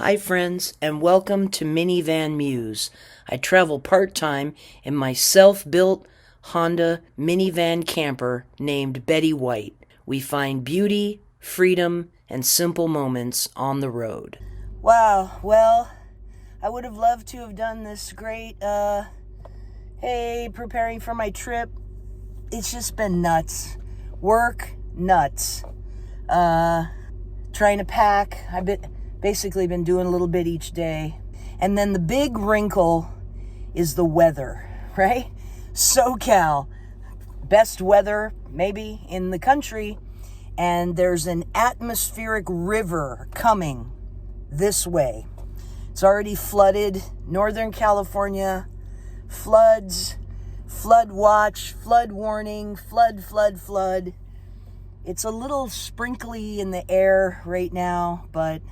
Hi friends, and welcome to Minivan Muse. I travel part-time in my self-built Honda minivan camper named Betty White. We find beauty, freedom, and simple moments on the road. Wow, well, I would have loved to have done this great, preparing for my trip. It's just been nuts. Work, nuts. Trying to pack. I've basically been doing a little bit each day. And then the big wrinkle is the weather, right? SoCal, best weather maybe in the country, and there's an atmospheric river coming this way. It's already flooded. Northern California, floods, flood watch, flood warning, flood. It's a little sprinkly in the air right now, but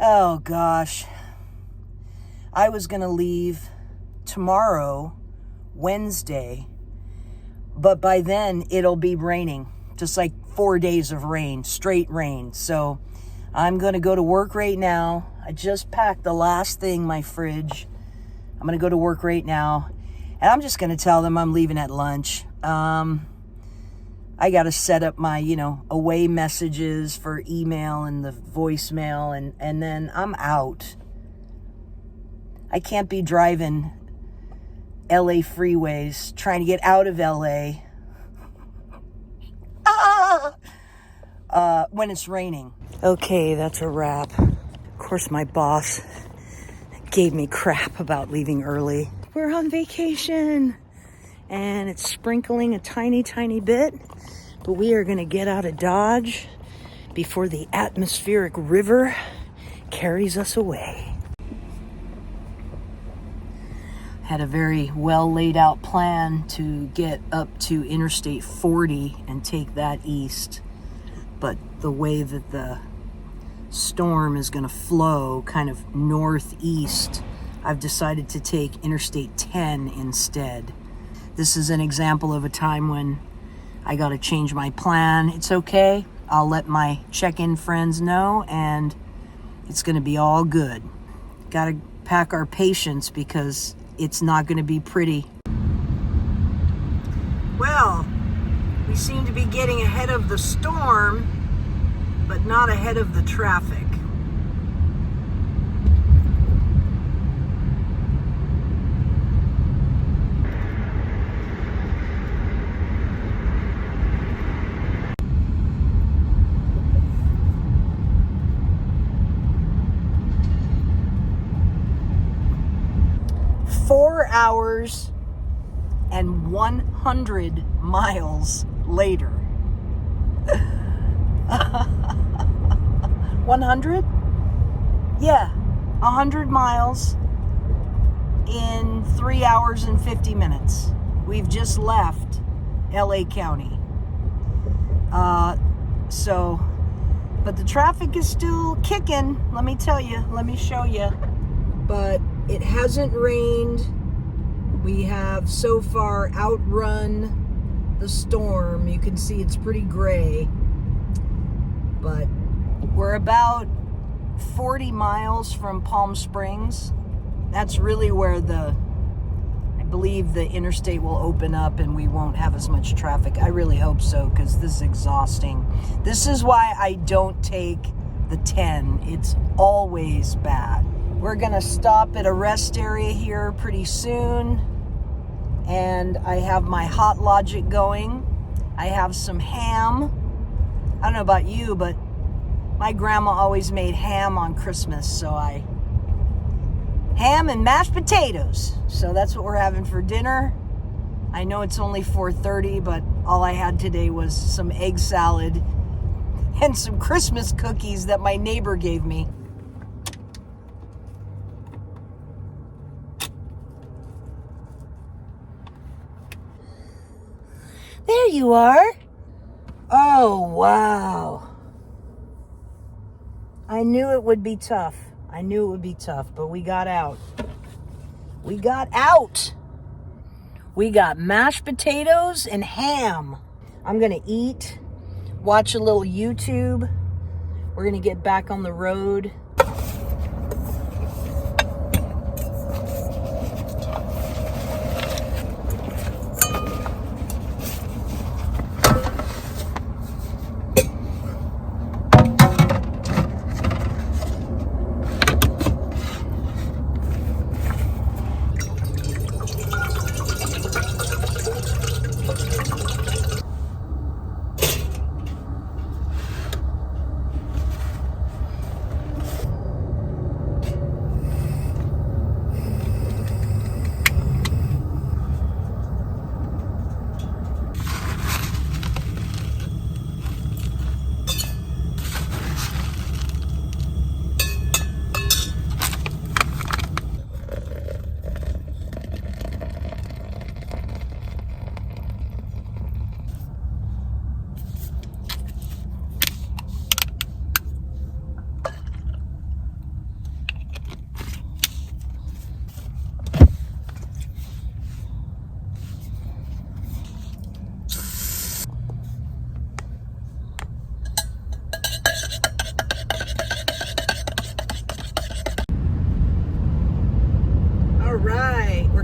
oh gosh. I was going to leave tomorrow, Wednesday, but by then it'll be raining. Just like 4 days of rain, straight rain. So I'm going to go to work right now. I just packed the last thing, my fridge. I'm going to go to work right now. And I'm just going to tell them I'm leaving at lunch. I got to set up my, away messages for email and the voicemail, and then I'm out. I can't be driving LA freeways, trying to get out of LA when it's raining. Okay, that's a wrap. Of course, my boss gave me crap about leaving early. We're on vacation, and it's sprinkling a tiny bit. But we are going to get out of Dodge before the atmospheric river carries us away. Had a very well laid out plan to get up to Interstate 40 and take that east. But the way that the storm is going to flow kind of northeast, I've decided to take Interstate 10 instead. This is an example of a time when I got to change my plan. It's okay. I'll let my check-in friends know, and it's going to be all good. Got to pack our patience because it's not going to be pretty. Well, we seem to be getting ahead of the storm, but not ahead of the traffic. Four hours and 100 miles later. 100? Yeah, 100 miles in 3 hours and 50 minutes. We've just left LA County. But the traffic is still kicking, let me tell you, let me show you. But it hasn't rained. We have so far outrun the storm. You can see it's pretty gray. But we're about 40 miles from Palm Springs. That's really where I believe the interstate will open up and we won't have as much traffic. I really hope so, because this is exhausting. This is why I don't take the 10. It's always bad. We're going to stop at a rest area here pretty soon. And I have my Hot Logic going. I have some ham. I don't know about you, but my grandma always made ham on Christmas. So ham and mashed potatoes. So that's what we're having for dinner. I know it's only 4:30, but all I had today was some egg salad and some Christmas cookies that my neighbor gave me. There you are. Oh, wow. I knew it would be tough. But we got out. We got mashed potatoes and ham. I'm going to eat, watch a little YouTube. We're going to get back on the road.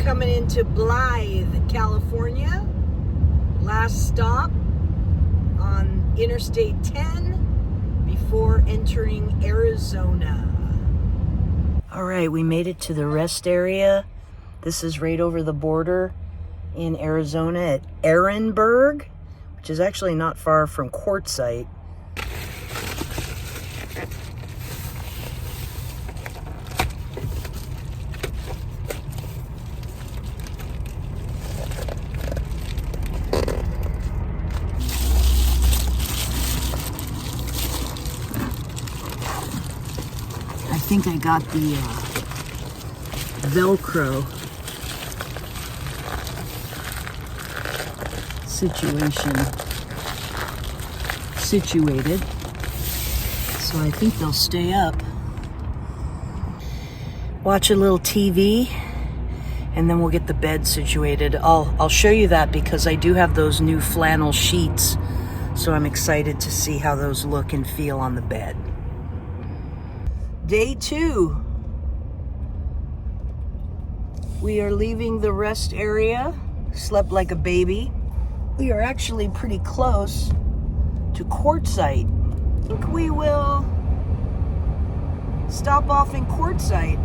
coming into Blythe, California. Last stop on Interstate 10 before entering Arizona. All right, we made it to the rest area. This is right over the border in Arizona at Ehrenberg, which is actually not far from Quartzsite. I think I got the Velcro situated, so I think they'll stay up. Watch a little TV, and then we'll get the bed situated. I'll show you that because I do have those new flannel sheets, so I'm excited to see how those look and feel on the bed. Day 2. We are leaving the rest area. Slept like a baby. We are actually pretty close to Quartzsite. I think we will stop off in Quartzsite.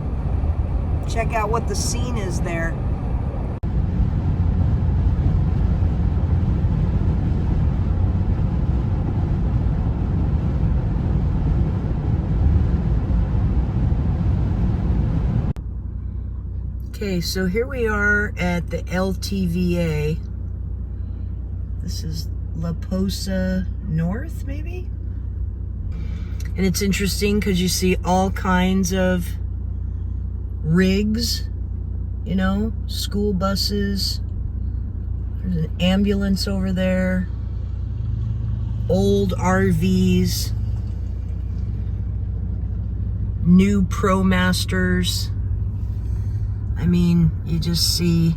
Check out what the scene is there. Okay, so here we are at the LTVA. This is La Posa North, maybe? And it's interesting because you see all kinds of rigs, you know, school buses. There's an ambulance over there. Old RVs. New ProMasters. I mean, you just see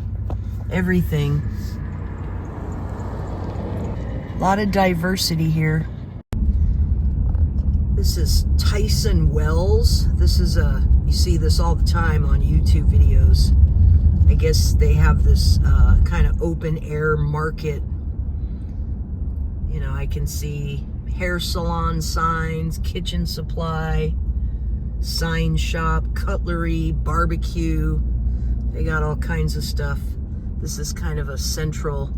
everything. A lot of diversity here. This is Tyson Wells. This is you see this all the time on YouTube videos. I guess they have this kind of open air market. You know, I can see hair salon signs, kitchen supply, sign shop, cutlery, barbecue. They got all kinds of stuff. This is kind of a central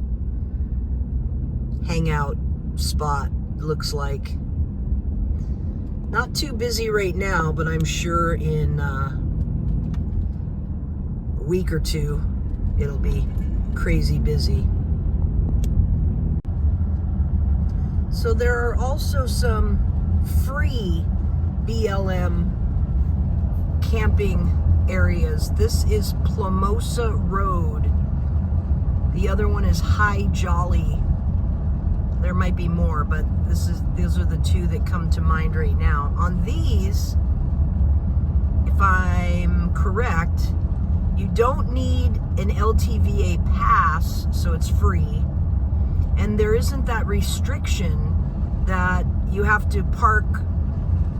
hangout spot, looks like. Not too busy right now, but I'm sure in a week or two, it'll be crazy busy. So there are also some free BLM camping areas. This is Plumosa Road. The other one is High Jolly. There might be more, but these are the two that come to mind right now. On these, if I'm correct, you don't need an LTVA pass, so it's free. And there isn't that restriction that you have to park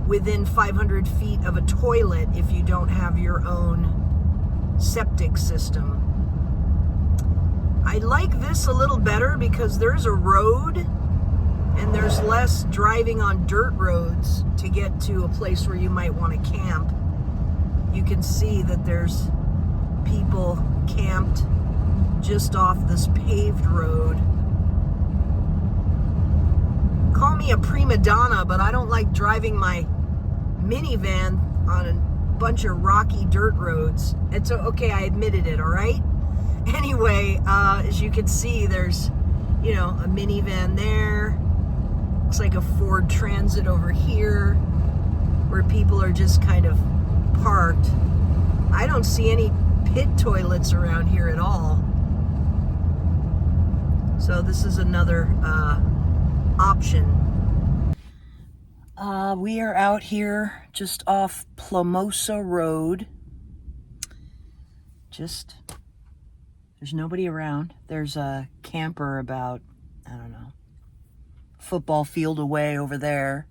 within 500 feet of a toilet if you don't have your own septic system. I like this a little better because there's a road and there's less driving on dirt roads to get to a place where you might want to camp. You can see that there's people camped just off this paved road. Call me a prima donna, but I don't like driving my minivan on a bunch of rocky dirt roads. It's okay, I admitted it, all right? Anyway, as you can see, there's, you know, a minivan there. Looks like a Ford Transit over here where people are just kind of parked. I don't see any pit toilets around here at all. So this is another option. We are out here just off Plumosa Road. There's nobody around. There's a camper about, I don't know, football field away over there.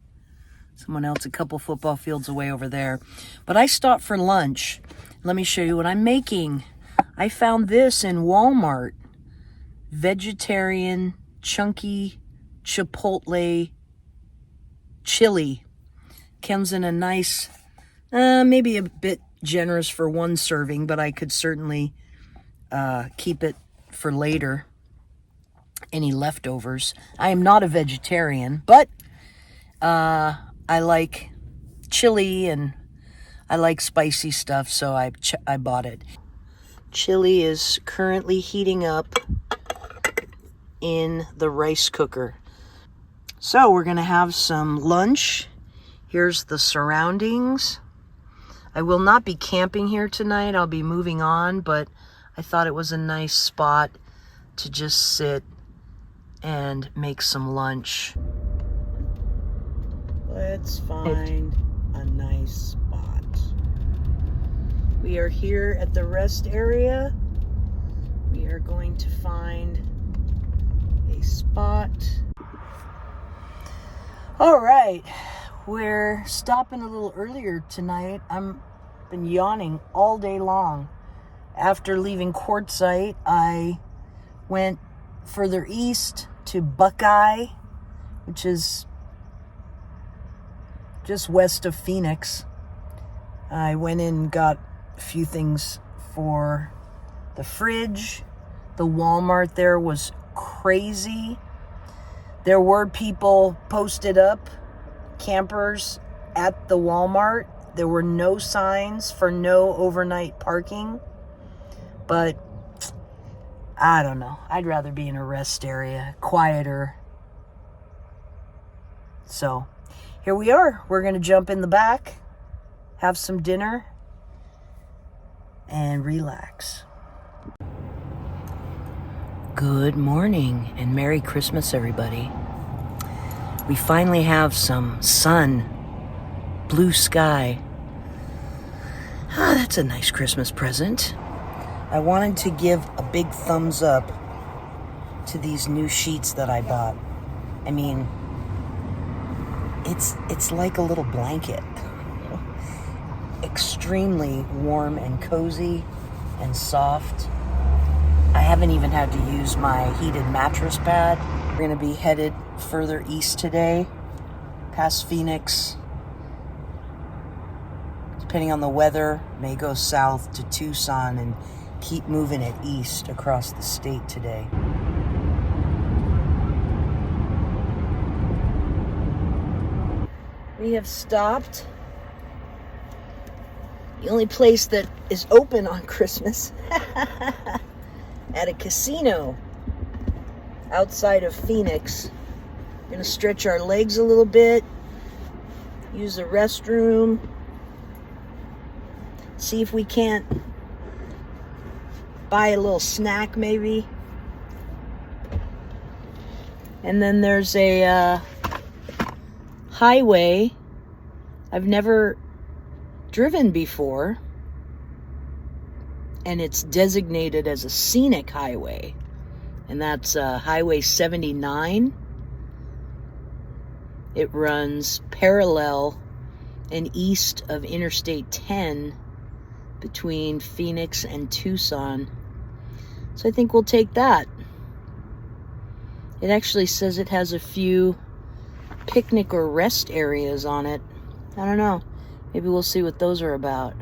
Someone else a couple football fields away over there. But I stopped for lunch. Let me show you what I'm making. I found this in Walmart. Vegetarian chunky chipotle chili. Comes in a nice, maybe a bit generous for one serving, but I could certainly keep it for later. Any leftovers. I am not a vegetarian, but I like chili and I like spicy stuff, so I bought it. Chili is currently heating up in the rice cooker. So we're gonna have some lunch. Here's the surroundings. I will not be camping here tonight. I'll be moving on, but I thought it was a nice spot to just sit and make some lunch. Let's find a nice spot. We are here at the rest area. We are going to find a spot. All right, we're stopping a little earlier tonight. I've been yawning all day long. After leaving Quartzsite, I went further east to Buckeye, which is just west of Phoenix. I went in and got a few things for the fridge. The Walmart there was crazy. There were people posted up, campers at the Walmart. There were no signs for no overnight parking, but I don't know. I'd rather be in a rest area, quieter. So here we are. We're going to jump in the back, have some dinner, and relax. Good morning and Merry Christmas, everybody. We finally have some sun, blue sky. That's a nice Christmas present. I wanted to give a big thumbs up to these new sheets that I bought. I mean, it's like a little blanket. Extremely warm and cozy and soft. I haven't even had to use my heated mattress pad. We're going to be headed further east today, past Phoenix. Depending on the weather, may go south to Tucson and keep moving it east across the state today. We have stopped. The only place that is open on Christmas at a casino outside of Phoenix. We're gonna stretch our legs a little bit, use the restroom, see if we can't buy a little snack maybe. And then there's a highway I've never driven before, and it's designated as a scenic highway, and that's Highway 79. It runs parallel and east of Interstate 10 between Phoenix and Tucson. So I think we'll take that. It actually says it has a few picnic or rest areas on it. I don't know. Maybe we'll see what those are about.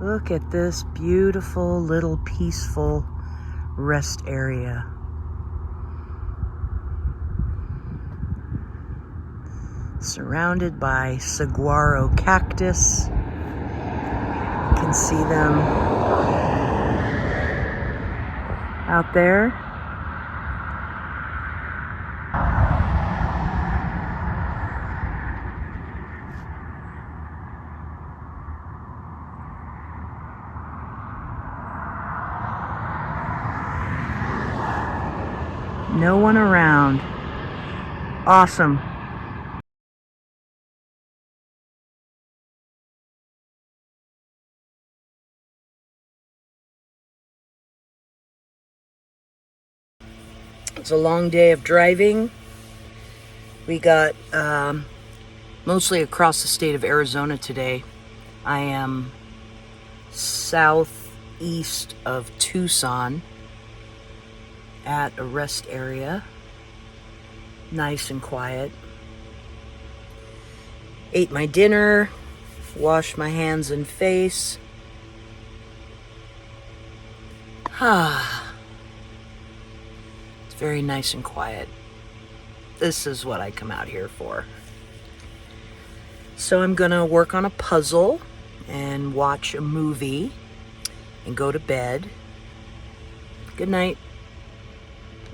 Look at this beautiful little peaceful rest area. Surrounded by saguaro cactus. You can see them out there. No one around. Awesome. It's a long day of driving. We got mostly across the state of Arizona today. I am southeast of Tucson at a rest area. Nice and quiet. Ate my dinner, washed my hands and face. It's very nice and quiet. This is what I come out here for. So I'm gonna work on a puzzle and watch a movie and go to bed. Good night.